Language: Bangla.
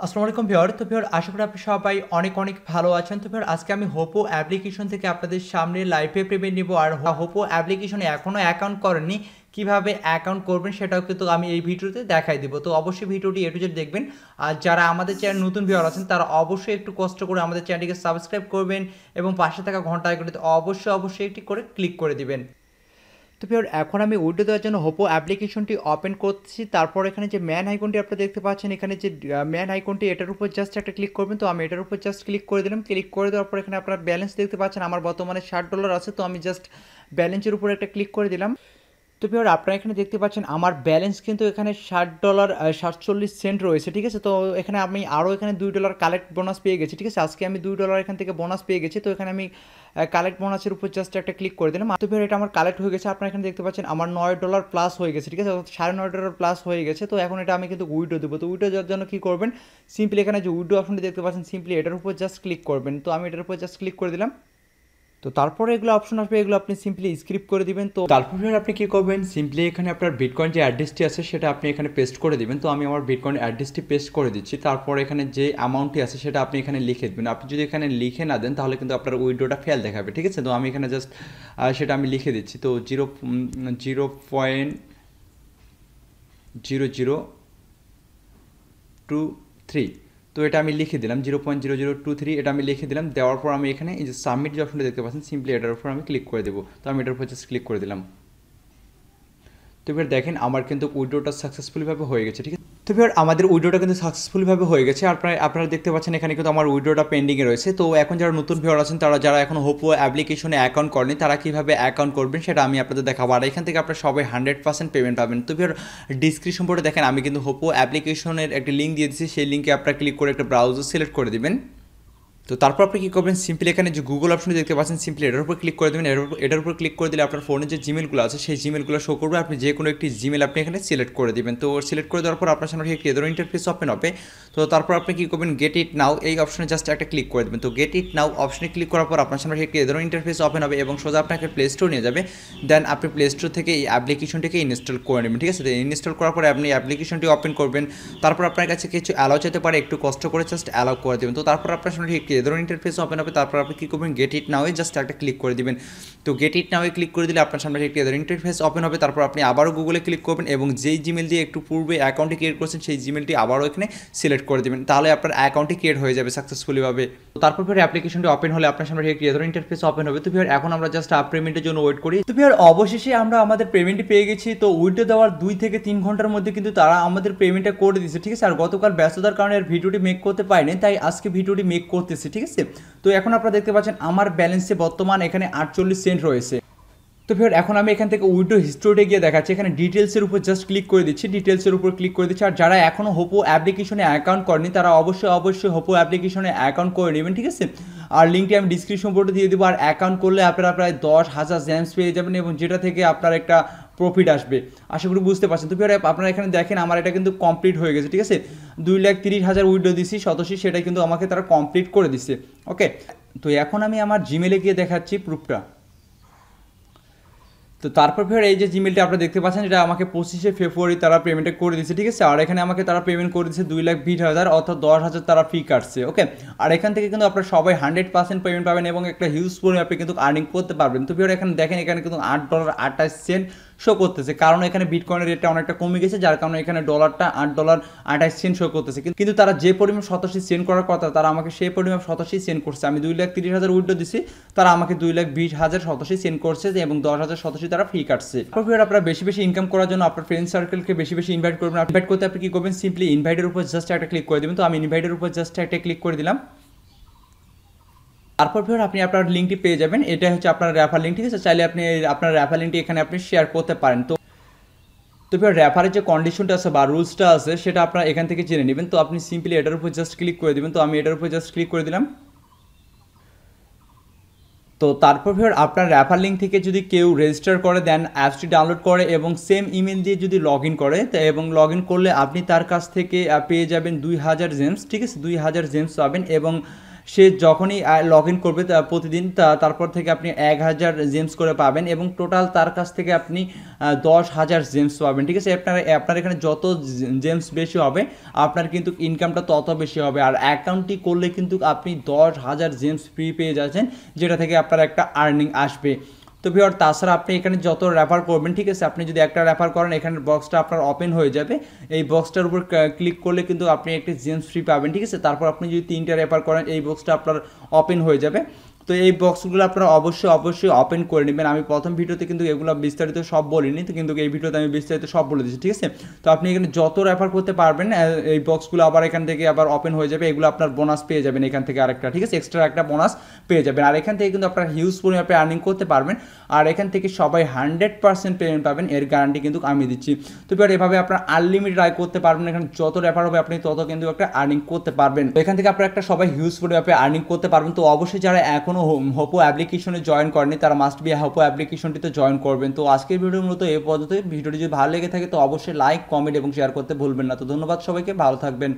আসসালামু আলাইকুম ভিউয়ার। তো ভিউয়ার আশা করি আপনি সবাই অনেক অনেক ভালো আছেন। তো ভিউয়ার আজকে আমি হোপো অ্যাপ্লিকেশন থেকে আপনাদের সামনে লাইভে পেমেন্ট নিব। আর হোপো অ্যাপ্লিকেশনে এখনও অ্যাকাউন্ট করেননি, কিভাবে অ্যাকাউন্ট করবেন সেটাও কিন্তু আমি এই ভিডিওতে দেখাই দিব। তো অবশ্যই ভিডিওটি এ টু জেড দেখবেন। আর যারা আমাদের চ্যানেল নতুন ভিউয়ার আছেন তারা অবশ্যই একটু কষ্ট করে আমাদের চ্যানেলটিকে সাবস্ক্রাইব করবেন এবং পাশে থাকা ঘন্টা আইকনটিতে অবশ্যই একটি করে ক্লিক করে দিবেন। তো ভিউয়ার এখন আমি উইন্ডো দেওয়ার জন্য হোপো অ্যাপ্লিকেশনটি ওপেন করছি। তারপর এখানে যে ম্যান আইকনটি আপনারা দেখতে পাচ্ছেন, এখানে যে ম্যান আইকনটি এটার উপর জাস্ট একটা ক্লিক করবেন। তো আমি এটার উপর জাস্ট ক্লিক করে দিলাম। ক্লিক করে দেওয়ার পর এখানে আপনারা ব্যালেন্স দেখতে পাচ্ছেন, আমার বর্তমানে $60 আছে। তো আমি জাস্ট ব্যালেন্সের উপর একটা ক্লিক করে দিলাম। তো ভিউয়ার আপনারা এখানে দেখতে পাচ্ছেন আমার ব্যালেন্স কিন্তু এখানে $60.47 রয়েছে, ঠিক আছে। তো এখানে আমি আরও এখানে $2 কালেক্ট বোনাস পেয়ে গেছি, ঠিক আছে। আজকে আমি $2 এখান থেকে বোনাস পেয়ে গেছি। তো এখানে আমি কালেক্ট বোনাসের উপর জাস্ট একটা ক্লিক করে দিলাম। তো ভিউয়ার এটা আমার কালেক্ট হয়ে গেছে। আপনারা এখানে দেখতে পাচ্ছেন আমার $9 প্লাস হয়ে গেছে, ঠিক আছে। $9.5 প্লাস হয়ে গেছে। তো এখন এটা আমি কিন্তু উইড্রো দেবো। তো উইড্রো দেওয়ার জন্য কী করবেন, সিম্পলি এখানে যে উইড্রো অপশনটি দেখতে পাচ্ছেন, সিম্পলি এটার উপর জাস্ট ক্লিক করবেন। তো আমি এটার উপর জাস্ট ক্লিক করে দিলাম। তো তারপরে এগুলো অপশন আসবে, এগুলো আপনি সিম্পলি স্ক্রিপ্ট করে দিবেন। তো তারপরে আপনি কী করবেন, সিম্পলি এখানে আপনার বিটকয়েন যে অ্যাড্রেসটি আছে সেটা আপনি এখানে পেস্ট করে দিবেন। তো আমি আমার বিটকয়েন অ্যাড্রেসটি পেস্ট করে দিচ্ছি। তারপর এখানে যে অ্যামাউন্টটি আছে সেটা আপনি এখানে লিখে দেবেন। আপনি যদি এখানে লিখে না দেন তাহলে কিন্তু আপনার উইড্রোটা ফেল দেখাবে, ঠিক আছে। তো আমি এখানে জাস্ট সেটা আমি লিখে দিচ্ছি। তো 0.0023। তো এটা আমি লিখে দিলাম 0.0023, এটা আমি লিখে দিলাম। দেওয়ার পর আমি এখানে এই যে সাবমিট যে অপশনটা দেখতে পাচ্ছেন, সিম্পলি এটার উপর আমি ক্লিক করে দেবো। তো আমি এটার উপর জাস্ট ক্লিক করে দিলাম। তো এবার দেখেন আমার কিন্তু উইড্রোটা সাকসেসফুলিভাবে হয়ে গেছে, ঠিক আছে। তো এবার আমাদের উইড্রোটা কিন্তু সাকসেসফুলিভাবে হয়ে গেছে। আপনারা দেখতে পাচ্ছেন এখানে কিন্তু আমার উইড্রোটা পেন্ডিংয়ে রয়েছে। তো এখন যারা নতুন ভিউয়ার আছেন, যারা এখন হোপো অ্যাপ্লিকেশনে অ্যাকাউন্ট করেনি, তারা কীভাবে অ্যাকাউন্ট করবেন সেটা আমি আপনাদের দেখাবো। আর এখান থেকে আপনারা সবাই 100% পেমেন্ট পাবেন। তো ভিউয়ার ডিসক্রিপশন বোর্ডে দেখেন আমি কিন্তু হোপো অ্যাপ্লিকেশনের একটা লিঙ্ক দিয়ে দিচ্ছি। সেই লিঙ্কে আপনারা ক্লিক করে একটা ব্রাউজার সিলেক্ট করে দিবেন। তো তারপর আপনি কী করবেন, সিম্পলি এখানে যে গুগল অপশনটি দেখতে পাচ্ছেন, সিম্পলি এটার উপর ক্লিক করে দেবেন। এটার উপর ক্লিক করে দিলে আপনার ফোনে যে জিমেলগুলো আছে সেই জিমেলগুলো শো করবে। আপনি যে কোনো একটি জিমেল আপনি এখানে সিলেক্ট করে দেবেন। তো সিলেক্ট করে দেওয়ার পর আপনার সামনে একটি এদের ইন্টারফেস ওপেন হবে। তো তারপর আপনি কী করবেন, গেট ইট নাও এই অপশনে জাস্ট একটা ক্লিক করে দেবেন। তো গেট ইট নাও অপশনে ক্লিক করার পর আপনার সামনে একটি এদের ইন্টারফেস ওপেন হবে এবং সোজা আপনাকে প্লে স্টোর নিয়ে যাবে। দেন আপনি প্লে স্টোর থেকে এই অ্যাপ্লিকেশনটিকে ইনস্টল করে নেবেন, ঠিক আছে। ইনস্টল করার পরে আপনি অ্যাপ্লিকেশনটি ওপেন করবেন। তারপর আপনার কাছে কিছু অ্যালাউ যেতে পারে, একটু কষ্ট করে জাস্ট অ্যালাউ করে দেবেন। তো তারপর আপনার সামনে একটি এদের ইন্টারফেস ওপেন হবে। তারপর আপনি কী করবেন, গেট ইট নাও জাস্ট একটা ক্লিক করে দিবেন। তো গেট ইট নাও ক্লিক করে দিলে আপনার সামনে একটি এদের ইন্টারফেস ওপেন হবে। তারপর আপনি আবারও গুগলে ক্লিক করবেন এবং যেই জিমেল দিয়ে একটু পূর্বে অ্যাকাউন্টটি ক্রিয়েট করেছেন সেই জিমেলটি আবারও এখানে সিলেক্ট করে দেবেন। তাহলে আপনার অ্যাকাউন্টটি ক্রিয়েট হয়ে যাবে সাকসেসফুলিভাবে। তো তারপর ফের অ্যাপ্লিকেশনটি ওপেন হলে আপনার সামনে একটি এদের ইন্টারফেস ওপেন হবে। তো ফের এখন আমরা জাস্ট পেমেন্টের জন্য ওয়েট করি। তো ফের অবশেষে আমরা আমাদের পেমেন্টটি পেয়ে গেছি। তো উইড্রো দেওয়ার 2 থেকে 3 ঘন্টার মধ্যে কিন্তু তারা আমাদের পেমেন্টটা করে দিয়েছে, ঠিক আছে। আর গতকাল ব্যস্ততার কারণে আর ভিডিওটি মেক করতে পারিনি, তাই আজকে ভিডিওটি মেক করতেছি, ঠিক আছে। তো এখন আপনারা দেখতে পাচ্ছেন আমার ব্যালেন্সে বর্তমান এখানে 48 সেন্ট রয়েছে। তো ফের এখন আমি এখান থেকে উইড্রো হিস্টোরিতে গিয়ে দেখাচ্ছি। এখানে ডিটেলসের উপর জাস্ট ক্লিক করে দিচ্ছি, ডিটেলসের উপর ক্লিক করে দিচ্ছি। আর যারা এখনও হোপো অ্যাপ্লিকেশনে অ্যাকাউন্ট করেনি তারা অবশ্যই হোপো অ্যাপ্লিকেশনে অ্যাকাউন্ট করে নেবেন, ঠিক আছে। আর লিঙ্কটি আমি ডিসক্রিপশন বোর্ডে দিয়ে দেবো। আর অ্যাকাউন্ট করলে আপনারা প্রায় 10,000 জেমস পেয়ে যাবেন এবং যেটা থেকে আপনার একটা প্রফিট আসবে, আশা করি বুঝতে পারছেন। তো ফের আপনারা এখানে দেখেন আমার এটা কিন্তু কমপ্লিট হয়ে গেছে, ঠিক আছে। 2,30,000 উইড্রো দিছি সতোশি, সেটা কিন্তু আমাকে তারা কমপ্লিট করে দিচ্ছে, ওকে। তো এখন আমি আমার জিমেলে গিয়ে দেখাচ্ছি প্রুফটা। তো তারপর ফের এই যে জিমেলটা আপনারা দেখতে পাচ্ছেন, এটা আমাকে 25শে ফেব্রুয়ারি তারা পেমেন্টটা করে দিচ্ছে, ঠিক আছে। আর এখানে আমাকে তারা পেমেন্ট করে দিচ্ছে 2,20,000, অর্থাৎ 10,000 তারা ফি কাটছে, ওকে। আর এখান থেকে কিন্তু আপনারা সবাই 100% পেমেন্ট পাবেন এবং একটা হিউজ পরিমাণে আপনি কিন্তু আর্নিং করতে পারবেন। তো ফের এখানে দেখেন এখানে কিন্তু $8.28 শো করতেছে, কারণ এখানে বিটকয়েনের রেটটা অনেকটা কমে গেছে, যার কারণে এখানে ডলারটা $8.28 শো করতেছে। কিন্তু তারা যে পরিমাণ সতোশি সেন্ড করার কথা তারা আমাকে সেই পরিমাণ সতোশি সেন্ড করছে। আমি 2,30,000 উইড্রো দিছি, তারা আমাকে 2,20,000 সতোশি সেন্ড করছে এবং 10,000 সতোশি তারা ফি কাটছে। তারপর আপনারা বেশি ইনকাম করার জন্য আপনার ফ্রেন্ড সার্কেলকে বেশি ইনভাইট করবেন। ইনভাইট করতে আপনি কী করবেন, সিম্পলি ইনভাইটের উপর জাস্ট একটা ক্লিক করে দেবেন। তো আমি ইনভাইটের উপর জাস্ট একটা ক্লিক করে দিলাম। তারপর ফের আপনি আপনার লিঙ্কটি পেয়ে যাবেন। এটা হচ্ছে আপনার রেফার লিঙ্ক, ঠিক আছে। চাইলে আপনি আপনার রেফার লিঙ্কটি এখানে আপনি শেয়ার করতে পারেন। তো ফের রেফারের যে কন্ডিশনটা আছে বা রুলসটা আছে সেটা আপনারা এখান থেকে জেনে নেবেন। তো আপনি সিম্পলি এটার উপর জাস্ট ক্লিক করে দেবেন। তো আমি এটার উপর জাস্ট ক্লিক করে দিলাম। তো তারপর ফের আপনার রেফার লিঙ্ক থেকে যদি কেউ রেজিস্টার করে দেন, অ্যাপসটি ডাউনলোড করে এবং সেম ইমেল দিয়ে যদি লগ ইন করে এবং লগ ইন করলে আপনি তার কাছ থেকে পেয়ে যাবেন 2,000 জেমস, ঠিক আছে। 2,000 জেমস পাবেন এবং সে যখনই লগ ইন করবে প্রতিদিন তারপর থেকে আপনি 1000 জেমস করে পাবেন এবং টোটাল তার কাছ থেকে আপনি 10,000 জেমস পাবেন। ঠিক আছে, আপনার এখানে যত জেমস বেশি হবে আপনার কিন্তু ইনকামটা তত বেশি হবে। আর অ্যাকাউন্টটি করলে কিন্তু আপনি 10,000 জেমস ফ্রি পেয়ে যাচ্ছেন, যেটা থেকে আপনার একটা আর্নিং আসবে। তো ভিউয়ার তাছাড়া আপনি এখানে যত রেফার করবেন, ঠিক আছে, আপনি যদি একটা রেফার করেন এখানের বক্সটা আপনার ওপেন হয়ে যাবে। এই বক্সটার উপর ক্লিক করলে কিন্তু আপনি একটি জেমস ফ্রি পাবেন। ঠিক আছে, তারপর আপনি যদি 3টা রেফার করেন এই বক্সটা আপনার ওপেন হয়ে যাবে। তো এই বক্সগুলো আপনারা অবশ্যই ওপেন করে নেবেন। আমি প্রথম ভিডিওতে কিন্তু এগুলো বিস্তারিত সব বলিনি, তো কিন্তু এই ভিডিওতে আমি বিস্তারিত সব বলে দিচ্ছি। ঠিক আছে, তো আপনি এখানে যত রেফার করতে পারবেন এই বক্সগুলো আবার এখান থেকে আবার ওপেন হয়ে যাবে। এগুলো আপনার বোনাস পেয়ে যাবেন এখান থেকে আরেকটা, ঠিক আছে, এক্সট্রা একটা বোনাস পেয়ে যাবেন। আর এখান থেকে কিন্তু আপনারা হিউজ পরিমাণে আর্নিং করতে পারবেন। আর এখান থেকে সবাই 100% পেমেন্ট পাবেন, এর গ্যারান্টি কিন্তু আমি দিচ্ছি। তো এভাবে আপনার আনলিমিটেড আয় করতে পারবেন। এখানে যত রেফার হবে আপনি তত কিন্তু একটা আর্নিং করতে পারবেন। তো এখান থেকে আপনারা একটা সবাই হিউজ পরিমাণে আর্নিং করতে পারবেন। তো অবশ্যই যারা এখনো হোপো অ্যাপ্লিকেশনে জয়েন করেনি তারা মাস্ট বি হোপো অ্যাপ্লিকেশনটিতে জয়েন করবেন। তো আজকের ভিডিও মূলত এই পর্যন্তই। ভিডিওটি যদি ভালো লেগে থাকে তো অবশ্যই লাইক, কমেন্ট এবং শেয়ার করতে ভুলবেন না। তো ধন্যবাদ সবাইকে, ভালো থাকবেন।